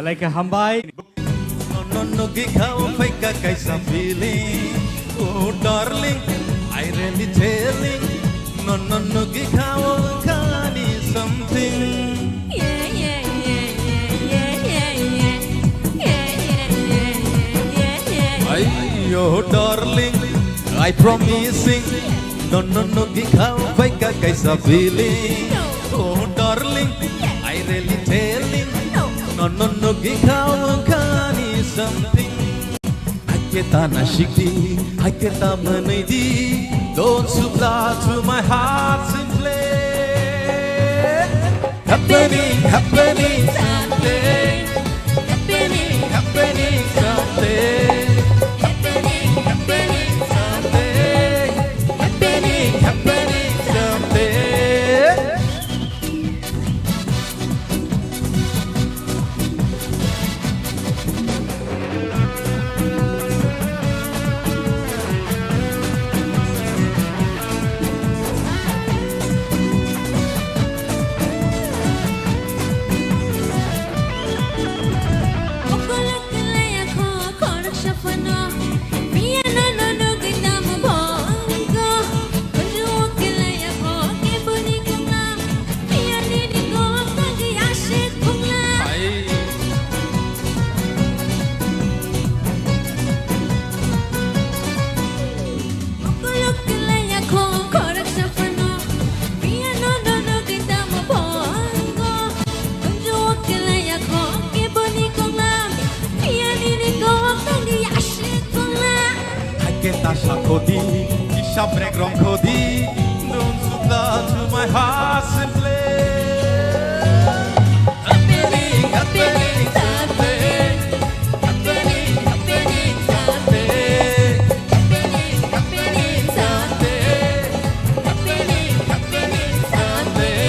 Like a hambai. No, how fake a guy's a feeling. Oh, darling, I really telling. No, how can is something. Oh, darling, I promising. No, how fake a guy's a feeling. Oh, darling, I really telling. No, how can is something. I get on a shiki, I get on money. Don't supply to my heart simply. Happening someday. Happening someday. Happening someday. Happening someday. Khodi, Isha break wrong Khodi. Don't supply to my heart simply. Happening someday. Happening someday. Happening someday. Happening someday.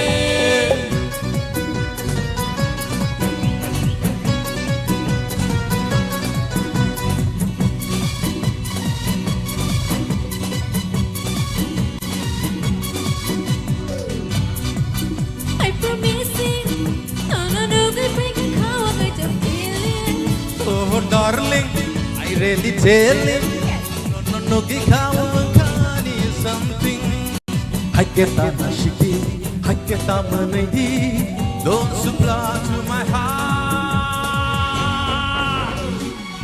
Oh, darling, I really tell him. No, how can is something. I get on a shiki, I get on money. Don't supply to my heart.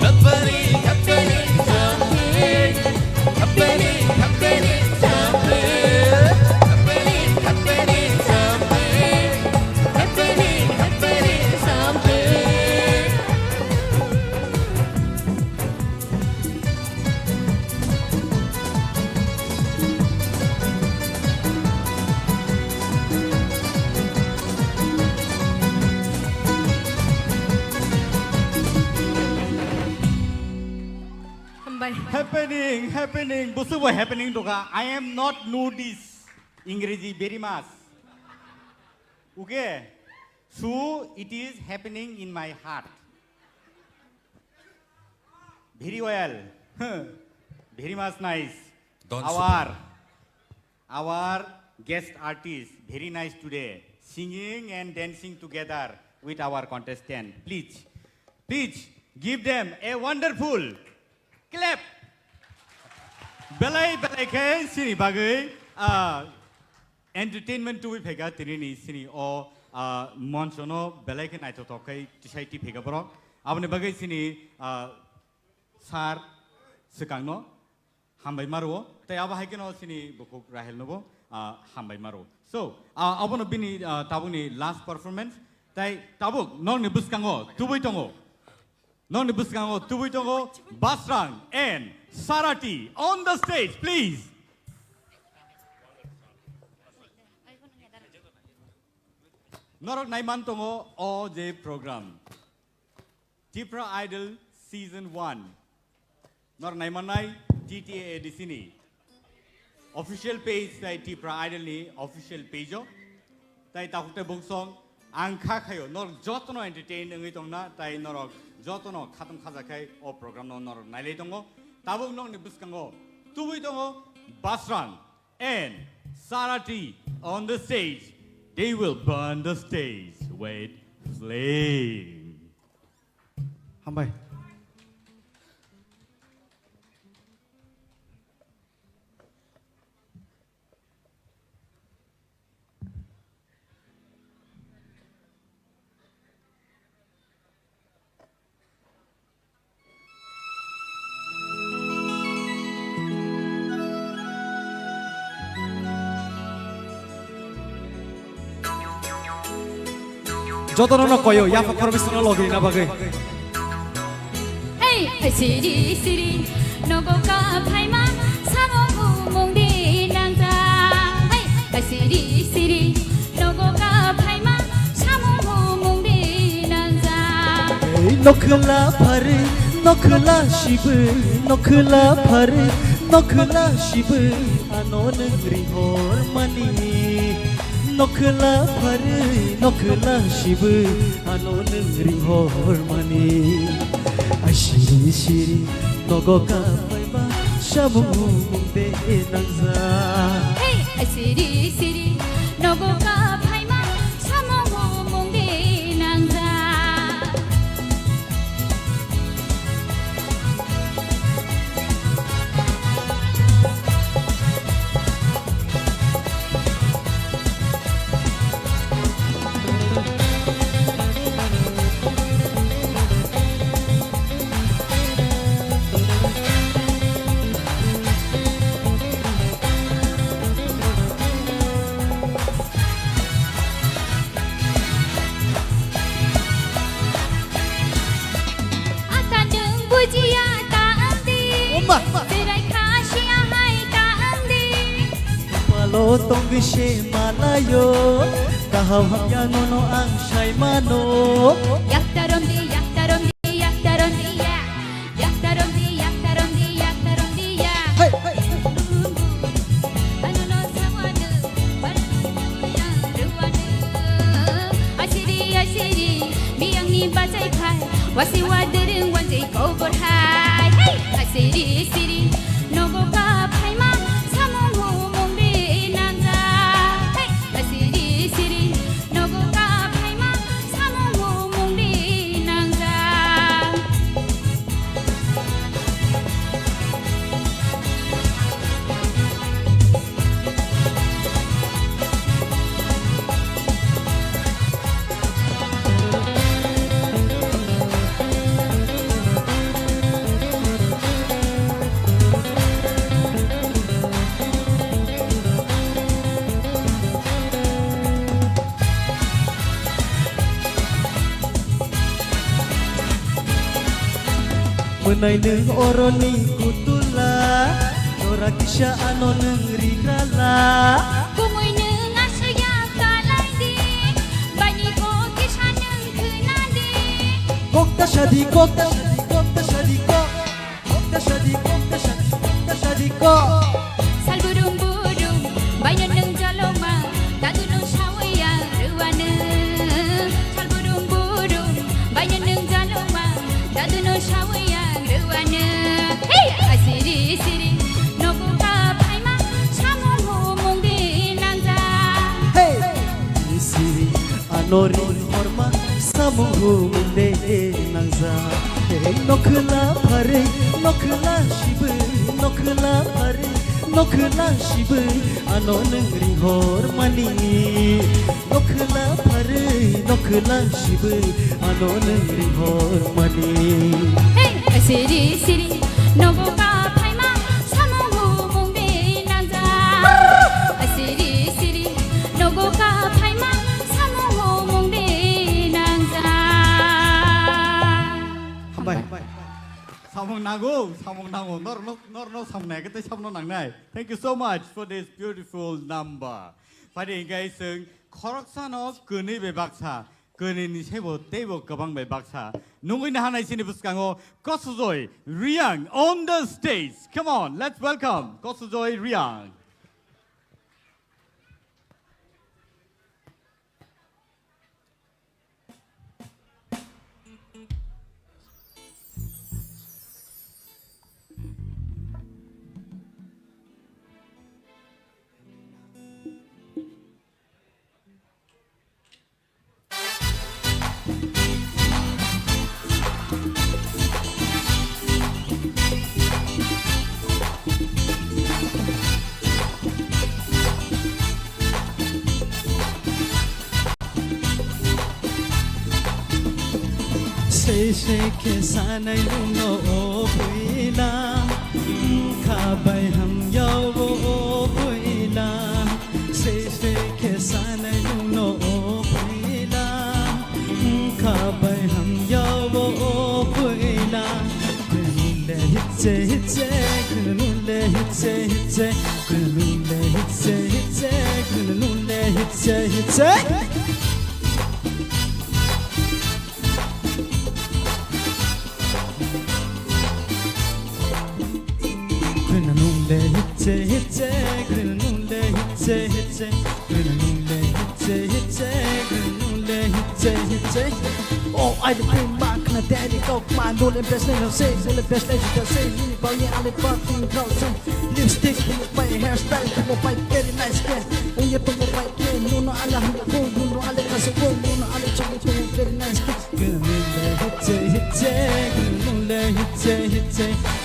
Happening someday. happening. Busu what happening doga. I am not nudist. English very much. Okay. So it is happening in my heart. Very well. Very much nice. Our guest artist very nice today. Singing and dancing together with our contestant. Please give them a wonderful clap. Belai ke sini bagai entertainment tu pega tini sini o monsono belai ke naito tokai tisai ti pega bro. Abne bagai sini sar sekangno hambai maru. Tai aba hai keno sini bukuk rahel nobo hambai maru. So abono bini tabuni last performance. Tai tabuk non nibuskango tubui tongo. Non nibuskango tubui tongo Basrang and Sarati on the stage, please. Norok naiman tongo all day program. TIPRA Idol Season 1. Norok naiman nai GTA di sini. Official page tai TIPRA Idol ni official page o. Tai takute bongsong angka kayo norok jotono entertain ngi tongna tai norok jotono khatam khajakai o program no norok nailei tongo. Tabuk nong nibuskango tubui tongo Basrang and Sarati on the stage. They will burn the stage with flame. Hambai. Jotono no koyo ya fa korbi sino logi na bagai. Hey, siri siri nogo ka phaima samo mongdi nangja. Hey, siri siri nogo ka phaima samo mongdi nangja. Nokla phare nokla shibu nokla phare nokla shibu anon grihor mani. Nokla phare nokla shibu anon grihor mani. Ashiri shiri nogo ka paiba shamu mungde nangza. Hey, siri siri nogo ka phaima samo mongdi nangja. Palo tong bishe malayo kahaw hangya nono ang shay mano. Yaktarondi yaktarondi yaktarondi ya. Yaktarondi yaktarondi yaktarondi ya. Ano no sawadu barya ruwadu. Asiri miyang ni bajai khai wasi wadirin wanjai kobor hai. Asiri nogo ka phaima samo mongdi nangja. Asiri nogo ka phaima samo mongdi nangja. Menai neng oroni kutula Nora kisha ano neng rigala Kumoy nung asaya kalandi Bani ko kisha nung kunandi Kokta shadi kokta shadi kokta shadi kok Kokta shadi kok nori horma samu de nangza nokla phare nokla shibu nokla phare nokla shibu anon ri hormani nokla phare nokla shibu anon ri hormani hey asiri siri nogo ka phaima samu mongde nangza asiri siri nogo ka phaima samu mongde nangza bai Samong nago, nor samne, kita samno nangnai. Thank you so much for this beautiful number. Pada ingai seng, koroksan of kuni bebaksa, kuni ni sebo tebo kabang bebaksa. Nunggu ini hanai sini buskango, Kosuzoi Riang on the stage. Come on, let's welcome Kosuzoi Riang. se ke sanai no puila kha bai ham yo puila se ke sanai no puila kha bai ham yo puila kunule hitse kunule hitse kunule hitse kunule hitse Oh, I depend back na daddy go my no le best name say the best name you say you boy yeah I fucking close lipstick my hairstyle mo pa very nice skin on your to pa ken no ala ko no ala ka so no ala chong very nice skin no le hitse